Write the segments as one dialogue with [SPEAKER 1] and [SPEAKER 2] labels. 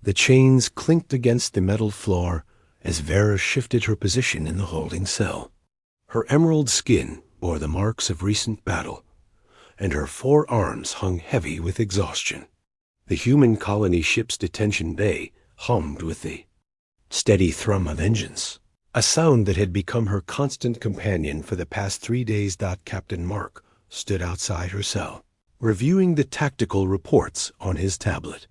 [SPEAKER 1] The chains clinked against the metal floor as Vera shifted her position in the holding cell. Her emerald skin bore the marks of recent battle, and her forearms hung heavy with exhaustion. The human colony ship's detention bay hummed with the steady thrum of engines, a sound that had become her constant companion for the past 3 days. Captain Mark stood outside her cell, reviewing the tactical reports on his tablet.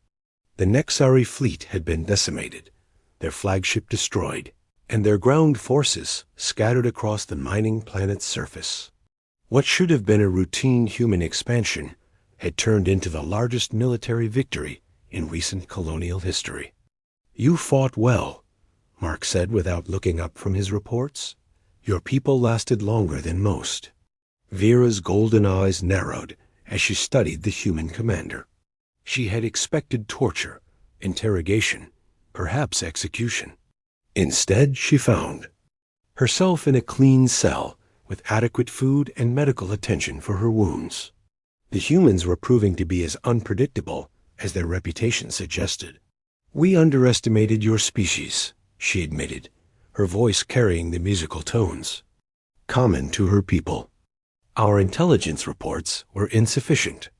[SPEAKER 1] The Nexari fleet had been decimated, their flagship destroyed, and their ground forces scattered across the mining planet's surface. What should have been a routine human expansion had turned into the largest military victory in recent colonial history. "You fought well," Mark said without looking up from his reports. "Your people lasted longer than most." Vera's golden eyes narrowed as she studied the human commander. She had expected torture, interrogation, perhaps execution. Instead, she found herself in a clean cell with adequate food and medical attention for her wounds. The humans were proving to be as unpredictable as their reputation suggested. "We underestimated your species," she admitted, her voice carrying the musical tones common to her people. "Our intelligence reports were insufficient."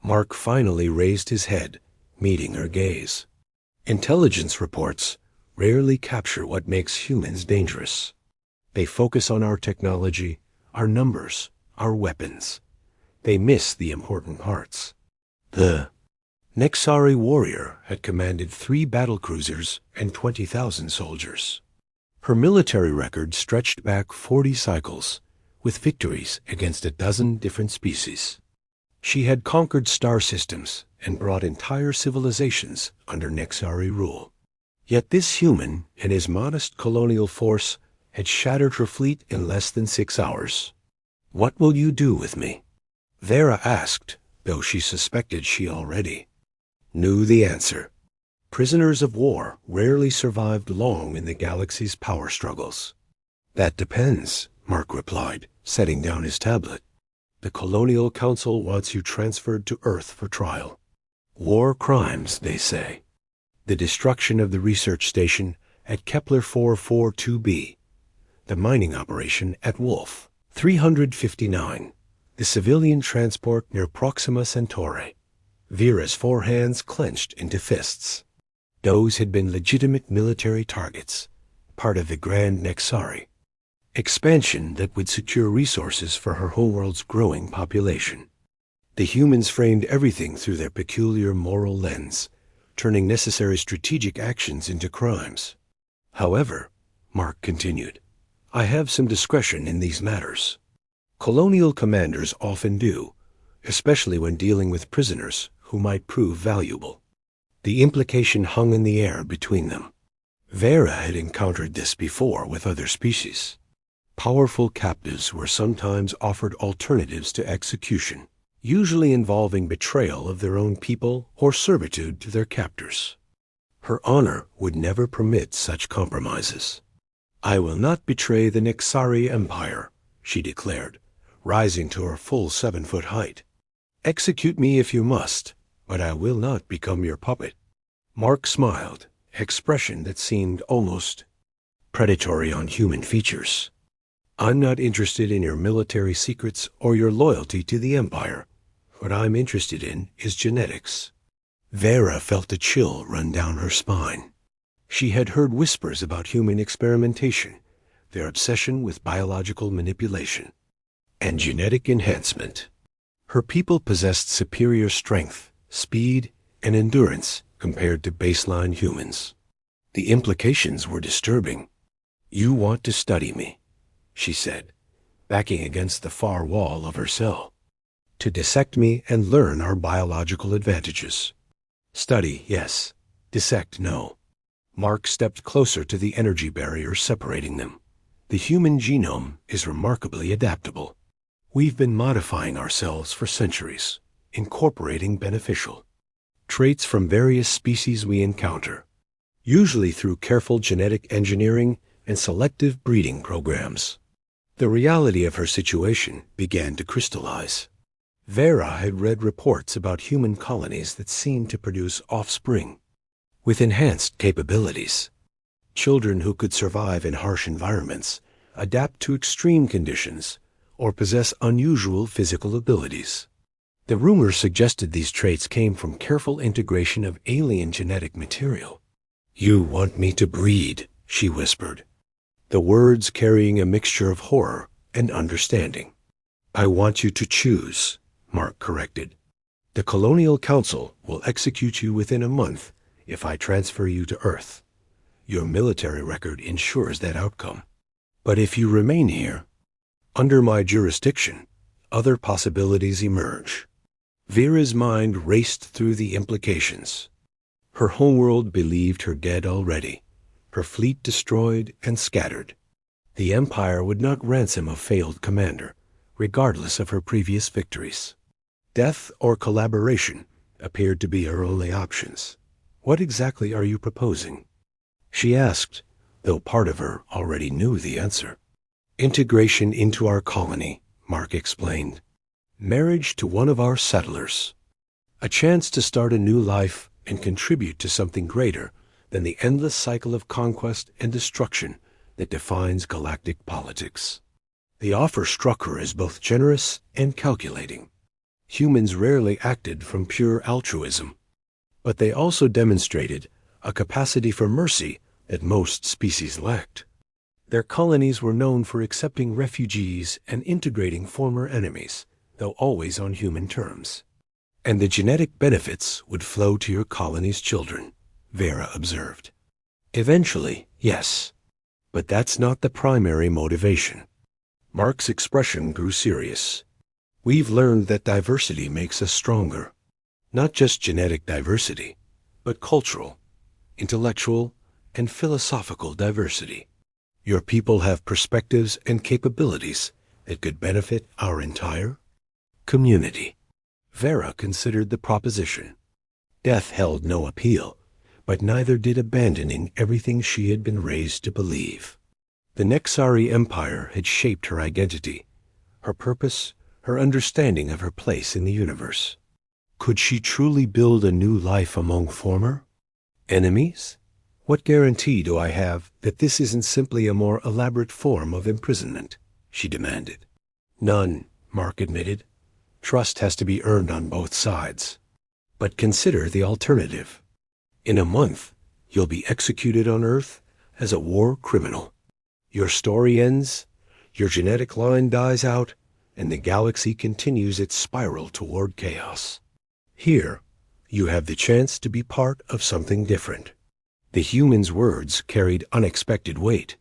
[SPEAKER 1] Mark finally raised his head, meeting her gaze. "Intelligence reports rarely capture what makes humans dangerous. They focus on our technology, our numbers, our weapons. They miss the important parts." The Nexari warrior had commanded 3 battlecruisers and 20,000 soldiers. Her military record stretched back 40 cycles, with victories against a dozen different species. She had conquered star systems and brought entire civilizations under Nexari rule. Yet this human and his modest colonial force had shattered her fleet in less than 6 hours. "What will you do with me?" Vera asked, though she suspected she already knew the answer. Prisoners of war rarely survived long in the galaxy's power struggles. "That depends," Mark replied, setting down his tablet. "The Colonial Council wants you transferred to Earth for trial. War crimes, they say. The destruction of the research station at Kepler 442b, the mining operation at Wolf 359, the civilian transport near Proxima Centauri." Vera's forehands clenched into fists. Those had been legitimate military targets, part of the Grand Nexari expansion that would secure resources for her homeworld's growing population. The humans framed everything through their peculiar moral lens, turning necessary strategic actions into crimes. "However," Mark continued, "I have some discretion in these matters. Colonial commanders often do, especially when dealing with prisoners who might prove valuable." The implication hung in the air between them. Vera had encountered this before with other species. Powerful captives were sometimes offered alternatives to execution, usually involving betrayal of their own people or servitude to their captors. Her honor would never permit such compromises. "I will not betray the Nexari Empire," she declared, rising to her full 7-foot height. "Execute me if you must, but I will not become your puppet." Mark smiled, expression that seemed almost predatory on human features. "I'm not interested in your military secrets or your loyalty to the Empire. What I'm interested in is genetics." Vera felt a chill run down her spine. She had heard whispers about human experimentation, their obsession with biological manipulation and genetic enhancement. Her people possessed superior strength, speed, and endurance compared to baseline humans. The implications were disturbing. "You want to study me," she said, backing against the far wall of her cell. "To dissect me and learn our biological advantages." "Study, yes. Dissect, no." Mark stepped closer to the energy barrier separating them. "The human genome is remarkably adaptable. We've been modifying ourselves for centuries, incorporating beneficial traits from various species we encounter, usually through careful genetic engineering and selective breeding programs." The reality of her situation began to crystallize. Vera had read reports about human colonies that seemed to produce offspring, with enhanced capabilities. Children who could survive in harsh environments, adapt to extreme conditions, or possess unusual physical abilities. The rumors suggested these traits came from careful integration of alien genetic material. "You want me to breed," she whispered, the words carrying a mixture of horror and understanding. "I want you to choose," Mark corrected. "The Colonial Council will execute you within a month if I transfer you to Earth. Your military record ensures that outcome. But if you remain here, under my jurisdiction, other possibilities emerge." Vera's mind raced through the implications. Her homeworld believed her dead already, her fleet destroyed and scattered. The Empire would not ransom a failed commander, regardless of her previous victories. Death or collaboration appeared to be her only options. "What exactly are you proposing?" she asked, though part of her already knew the answer. "Integration into our colony," Mark explained. "Marriage to one of our settlers. A chance to start a new life and contribute to something greater than the endless cycle of conquest and destruction that defines galactic politics." The offer struck her as both generous and calculating. Humans rarely acted from pure altruism, but they also demonstrated a capacity for mercy that most species lacked. Their colonies were known for accepting refugees and integrating former enemies, though always on human terms. "And the genetic benefits would flow to your colony's children," Vera observed. "Eventually, yes. But that's not the primary motivation." Mark's expression grew serious. "We've learned that diversity makes us stronger. Not just genetic diversity, but cultural, intellectual, and philosophical diversity. Your people have perspectives and capabilities that could benefit our entire community." Vera considered the proposition. Death held no appeal, but neither did abandoning everything she had been raised to believe. The Nexari Empire had shaped her identity, her purpose, her understanding of her place in the universe. Could she truly build a new life among former enemies? "What guarantee do I have that this isn't simply a more elaborate form of imprisonment?" she demanded. "None," Mark admitted. "Trust has to be earned on both sides. But consider the alternative. In a month, you'll be executed on Earth as a war criminal. Your story ends, your genetic line dies out, and the galaxy continues its spiral toward chaos. Here, you have the chance to be part of something different." The human's words carried unexpected weight.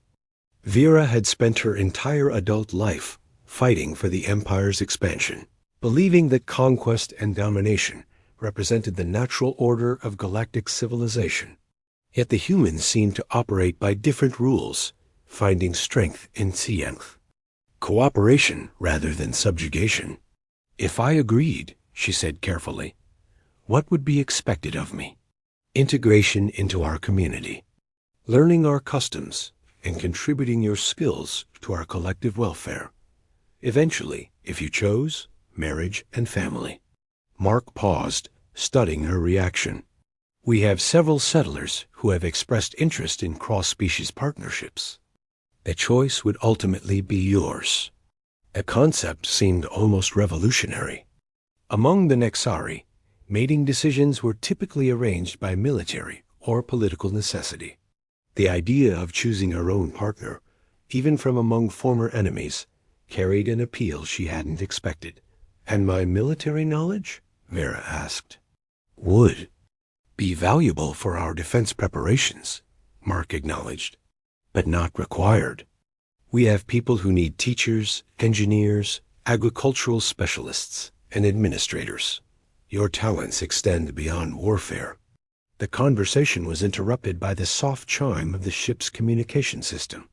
[SPEAKER 1] Vera had spent her entire adult life fighting for the Empire's expansion, believing that conquest and domination represented the natural order of galactic civilization. Yet the humans seemed to operate by different rules, finding strength in Tsienth. Cooperation rather than subjugation. "If I agreed," she said carefully, "what would be expected of me?" "Integration into our community, learning our customs, and contributing your skills to our collective welfare. Eventually, if you chose, marriage and family." Mark paused, studying her reaction. "We have several settlers who have expressed interest in cross-species partnerships. The choice would ultimately be yours." A concept seemed almost revolutionary. Among the Nexari, mating decisions were typically arranged by military or political necessity. The idea of choosing her own partner, even from among former enemies, carried an appeal she hadn't expected. "And my military knowledge?" Vera asked. "Would be valuable for our defense preparations," Mark acknowledged, "but not required. We have people who need teachers, engineers, agricultural specialists, and administrators. Your talents extend beyond warfare." The conversation was interrupted by the soft chime of the ship's communication system.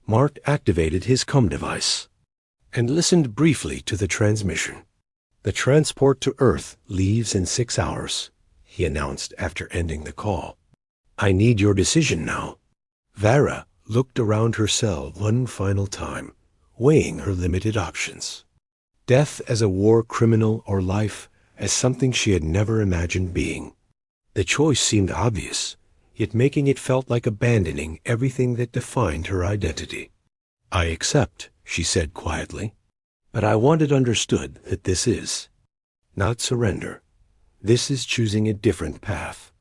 [SPEAKER 1] Mark activated his comm device and listened briefly to the transmission. "The transport to Earth leaves in 6 hours," he announced after ending the call. "I need your decision now." Vera looked around her cell one final time, weighing her limited options. Death as a war criminal or life as something she had never imagined being. The choice seemed obvious, yet making it felt like abandoning everything that defined her identity. "I accept," she said quietly, "but I want it understood that this is not surrender. This is choosing a different path."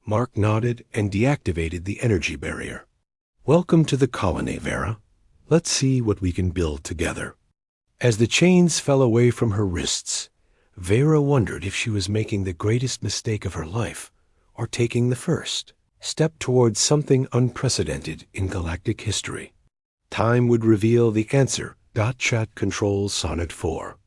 [SPEAKER 1] Mark nodded and deactivated the energy barrier. "Welcome to the colony, Vera. Let's see what we can build together." As the chains fell away from her wrists, Vera wondered if she was making the greatest mistake of her life, or taking the first step towards something unprecedented in galactic history. Time would reveal the answer. Chat controls Sonnet 4.